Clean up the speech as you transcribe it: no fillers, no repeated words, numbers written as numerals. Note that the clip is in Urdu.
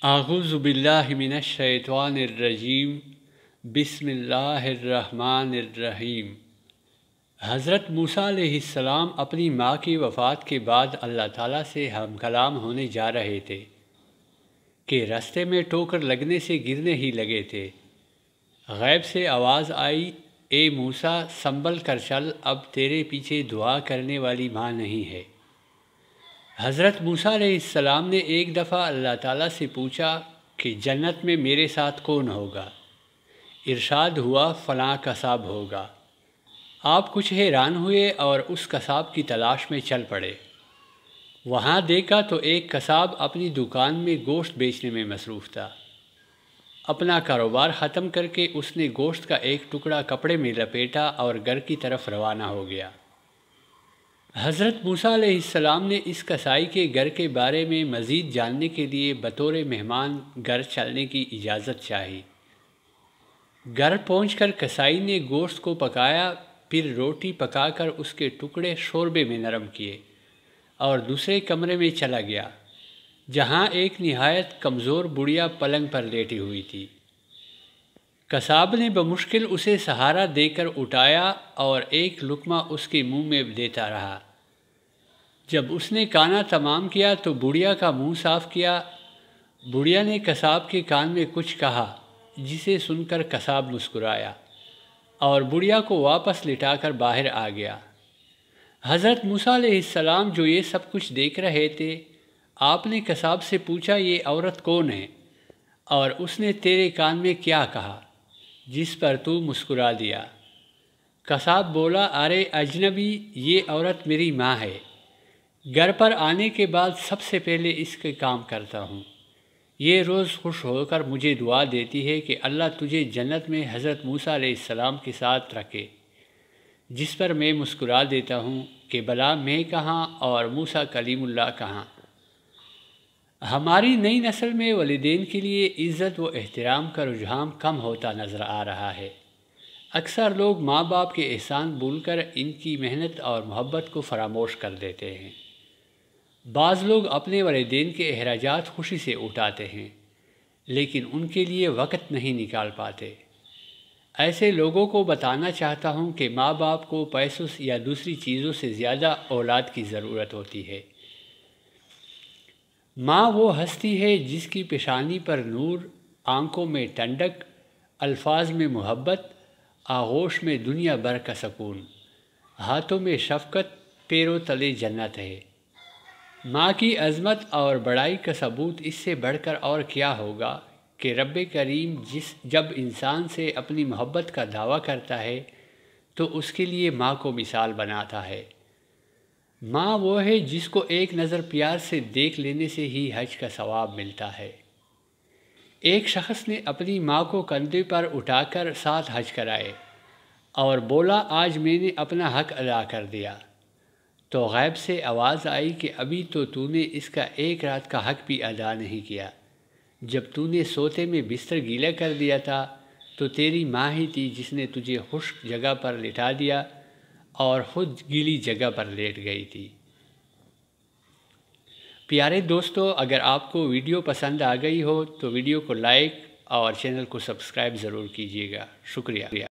اعوذ باللہ من الشیطان الرجیم بسم اللہ الرحمن الرحیم۔ حضرت موسیٰ علیہ السلام اپنی ماں کی وفات کے بعد اللہ تعالیٰ سے ہم کلام ہونے جا رہے تھے کہ راستے میں ٹھوکر لگنے سے گرنے ہی لگے تھے۔ غیب سے آواز آئی، اے موسیٰ سنبھل کر چل، اب تیرے پیچھے دعا کرنے والی ماں نہیں ہے۔ حضرت موسیٰ علیہ السلام نے ایک دفعہ اللہ تعالیٰ سے پوچھا کہ جنت میں میرے ساتھ کون ہوگا؟ ارشاد ہوا فلاں قصاب ہوگا۔ آپ کچھ حیران ہوئے اور اس قصاب کی تلاش میں چل پڑے۔ وہاں دیکھا تو ایک قصاب اپنی دکان میں گوشت بیچنے میں مصروف تھا۔ اپنا کاروبار ختم کر کے اس نے گوشت کا ایک ٹکڑا کپڑے میں لپیٹا اور گھر کی طرف روانہ ہو گیا۔ حضرت موسیٰ علیہ السلام نے اس کسائی کے گھر کے بارے میں مزید جاننے کے لیے بطور مہمان گھر چلنے کی اجازت چاہی۔ گھر پہنچ کر کسائی نے گوشت کو پکایا، پھر روٹی پکا کر اس کے ٹکڑے شوربے میں نرم کیے اور دوسرے کمرے میں چلا گیا، جہاں ایک نہایت کمزور بڑھیا پلنگ پر لیٹی ہوئی تھی۔ قصاب نے بمشکل اسے سہارا دے کر اٹھایا اور ایک لقمہ اس کے منہ میں دیتا رہا۔ جب اس نے کھانا تمام کیا تو بڑھیا کا منہ صاف کیا۔ بڑھیا نے قصاب کے کان میں کچھ کہا، جسے سن کر قصاب مسکرایا اور بڑھیا کو واپس لٹا کر باہر آ گیا۔ حضرت موسیٰ علیہ السلام جو یہ سب کچھ دیکھ رہے تھے، آپ نے قصاب سے پوچھا یہ عورت کون ہے اور اس نے تیرے کان میں کیا کہا جس پر تو مسکرا دیا؟ قصاب بولا، ارے اجنبی، یہ عورت میری ماں ہے۔ گھر پر آنے کے بعد سب سے پہلے اس کے کام کرتا ہوں۔ یہ روز خوش ہو کر مجھے دعا دیتی ہے کہ اللہ تجھے جنت میں حضرت موسیٰ علیہ السلام کے ساتھ رکھے، جس پر میں مسکرا دیتا ہوں کہ بھلا میں کہاں اور موسیٰ کلیم اللہ کہاں۔ ہماری نئی نسل میں والدین کے لیے عزت و احترام کا رجحان کم ہوتا نظر آ رہا ہے۔ اکثر لوگ ماں باپ کے احسان بھول کر ان کی محنت اور محبت کو فراموش کر دیتے ہیں۔ بعض لوگ اپنے والدین کے اخراجات خوشی سے اٹھاتے ہیں، لیکن ان کے لیے وقت نہیں نکال پاتے۔ ایسے لوگوں کو بتانا چاہتا ہوں کہ ماں باپ کو پیسوں یا دوسری چیزوں سے زیادہ اولاد کی ضرورت ہوتی ہے۔ ماں وہ ہستی ہے جس کی پیشانی پر نور، آنکھوں میں ٹھنڈک، الفاظ میں محبت، آغوش میں دنیا بھر کا سکون، ہاتھوں میں شفقت، پیروں تلے جنت ہے۔ ماں کی عظمت اور بڑائی کا ثبوت اس سے بڑھ کر اور کیا ہوگا کہ رب کریم جب انسان سے اپنی محبت کا دعویٰ کرتا ہے تو اس کے لیے ماں کو مثال بناتا ہے۔ ماں وہ ہے جس کو ایک نظر پیار سے دیکھ لینے سے ہی حج کا ثواب ملتا ہے۔ ایک شخص نے اپنی ماں کو کندھے پر اٹھا کر 7 حج کرائے اور بولا، آج میں نے اپنا حق ادا کر دیا۔ تو غیب سے آواز آئی کہ ابھی تو نے اس کا ایک رات کا حق بھی ادا نہیں کیا۔ جب تو نے سوتے میں بستر گیلا کر دیا تھا تو تیری ماں ہی تھی جس نے تجھے خشک جگہ پر لٹا دیا اور خود گیلی جگہ پر لیٹ گئی تھی۔ پیارے دوستو، اگر آپ کو ویڈیو پسند آ گئی ہو تو ویڈیو کو لائک اور چینل کو سبسکرائب ضرور کیجیے گا۔ شکریہ۔